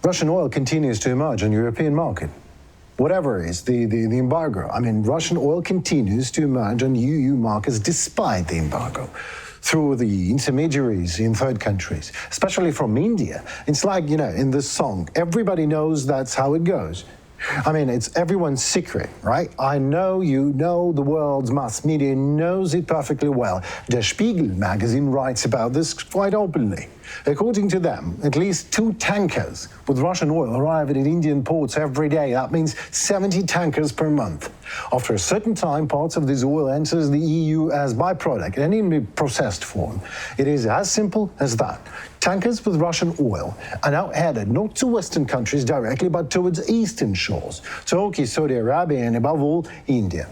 Russian oil continues to emerge on the European market. Whatever is the embargo, I mean, Russian oil continues to emerge on EU markets despite the embargo, through the intermediaries in third countries, especially from India. It's like, you know, in this song, everybody knows that's how it goes. I mean, it's everyone's secret, right? I know, you know, the world's mass media knows it perfectly well. Der Spiegel magazine writes about this quite openly. According to them, at least 2 tankers with Russian oil arrive at Indian ports every day. That means 70 tankers per month. After a certain time, parts of this oil enters the EU as byproduct and in processed form. It is as simple as that. Tankers with Russian oil are now headed not to Western countries directly, but towards eastern shores, Turkey, Saudi Arabia, and above all, India.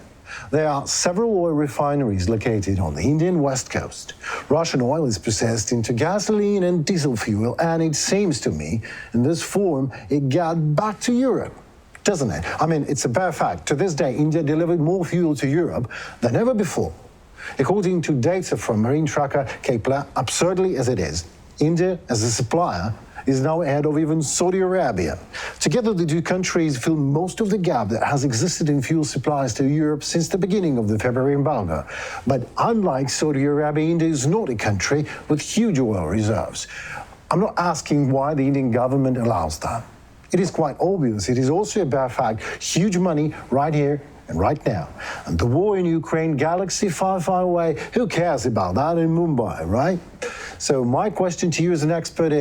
There are several oil refineries located on the Indian west coast. Russian oil is processed into gasoline and diesel fuel, and it seems to me, in this form, it got back to Europe, doesn't it? I mean, it's a bare fact. To this day, India delivered more fuel to Europe than ever before. According to data from marine tracker Kepler, absurdly as it is, India, as a supplier, is now ahead of even Saudi Arabia. Together, the 2 countries fill most of the gap that has existed in fuel supplies to Europe since the beginning of the February embargo. But unlike Saudi Arabia, India is not a country with huge oil reserves. I'm not asking why the Indian government allows that. It is quite obvious. It is also a bare fact. Huge money right here and right now. And the war in Ukraine, galaxy far, far away, who cares about that in Mumbai, right? So my question to you as an expert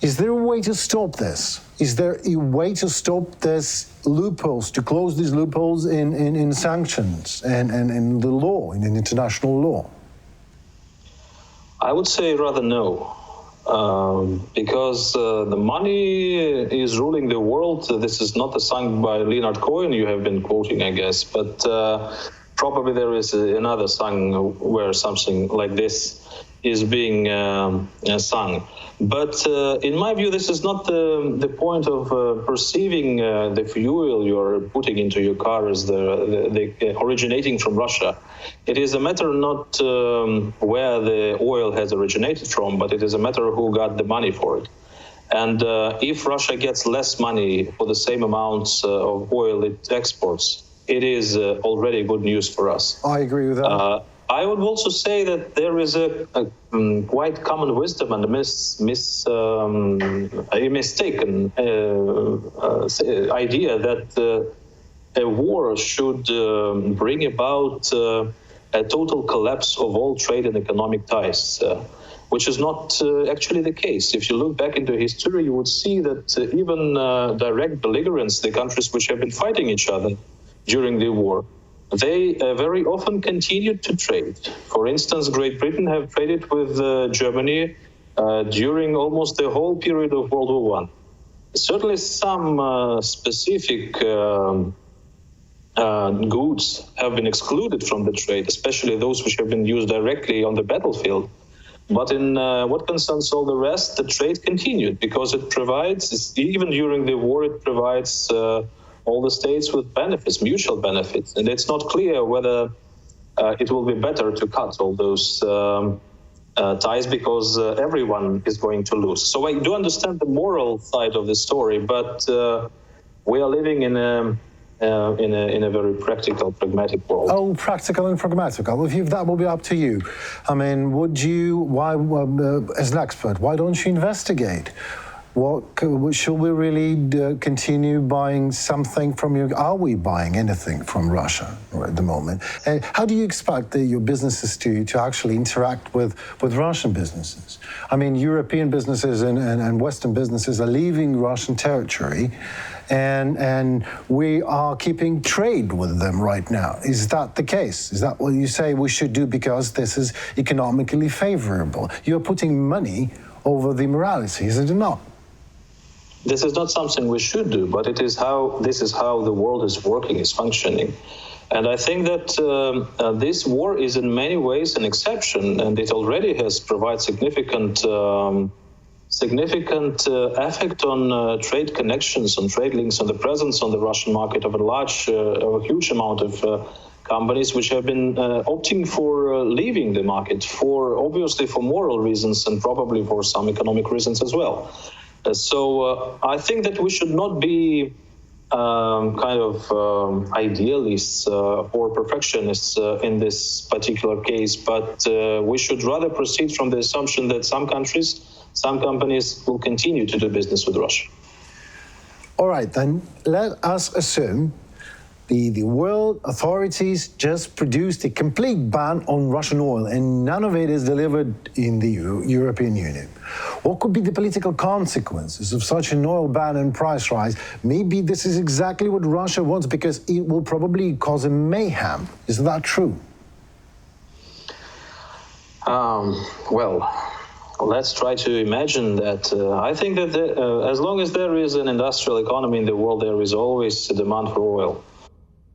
is there a way to stop this? Is there a way to stop this loopholes, to close these loopholes in sanctions and in the law, in international law? I would say rather no. Because the money is ruling the world. This is not a song by Leonard Cohen you have been quoting, I guess, but probably there is another song where something like this is being sung. But in my view, this is not the point of perceiving the fuel you're putting into your car as the originating from Russia. It is a matter not where the oil has originated from, but it is a matter who got the money for it. And if Russia gets less money for the same amounts of oil it exports, it is already good news for us. I agree with that. I would also say that there is a quite common wisdom and a mistaken idea that a war should bring about a total collapse of all trade and economic ties, which is not actually the case. If you look back into history, you would see that even direct belligerents, the countries which have been fighting each other during the war, they very often continued to trade. For instance, Great Britain have traded with Germany during almost the whole period of World War I. Certainly some specific goods have been excluded from the trade, especially those which have been used directly on the battlefield. But in what concerns all the rest, the trade continued because it provides, even during the war, it provides all the states with benefits, mutual benefits. And it's not clear whether it will be better to cut all those ties because everyone is going to lose. So I do understand the moral side of the story, but we are living in a very practical, pragmatic world. Oh, practical and pragmatic. Well, if that will be up to you. I mean, as an expert, why don't you investigate? Should we really continue buying something from you? Are we buying anything from Russia at the moment? And how do you expect your businesses to actually interact with Russian businesses? I mean, European businesses and Western businesses are leaving Russian territory, and we are keeping trade with them right now. Is that the case? Is that what you say we should do because this is economically favorable? You're putting money over the morality, is it not? This is not something we should do, but this is how the world is working, is functioning. And I think that this war is in many ways an exception, and it already has provided significant effect on trade connections, on trade links, on the presence on the Russian market of a huge amount of companies which have been opting for leaving the market, obviously for moral reasons and probably for some economic reasons as well. I think that we should not be idealists or perfectionists in this particular case, but we should rather proceed from the assumption that some countries, some companies will continue to do business with Russia. All right, then let us assume the world authorities just produced a complete ban on Russian oil and none of it is delivered in the European Union. What could be the political consequences of such an oil ban and price rise? Maybe this is exactly what Russia wants because it will probably cause a mayhem. Is that true? Let's try to imagine that. I think that as long as there is an industrial economy in the world, there is always a demand for oil.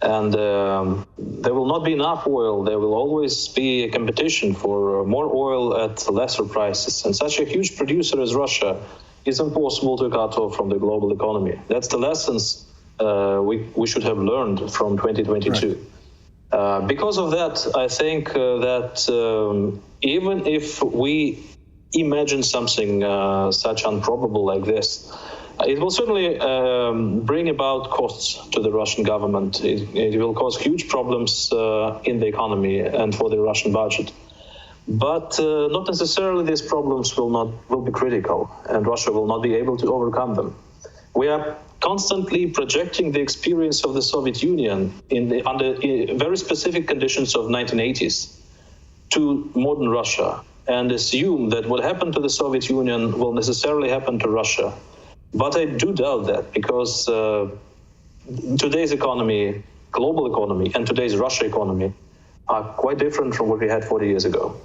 And there will not be enough oil. There will always be a competition for more oil at lesser prices. And such a huge producer as Russia is impossible to cut off from the global economy. That's the lessons we should have learned from 2022. Right. Because of that, I think that even if we imagine something such improbable like this, it will certainly bring about costs to the Russian government. It will cause huge problems in the economy and for the Russian budget. But not necessarily these problems will be critical, and Russia will not be able to overcome them. We are constantly projecting the experience of the Soviet Union under very specific conditions of 1980s to modern Russia, and assume that what happened to the Soviet Union will necessarily happen to Russia. But I do doubt that, because today's economy, global economy, and today's Russia economy are quite different from what we had 40 years ago.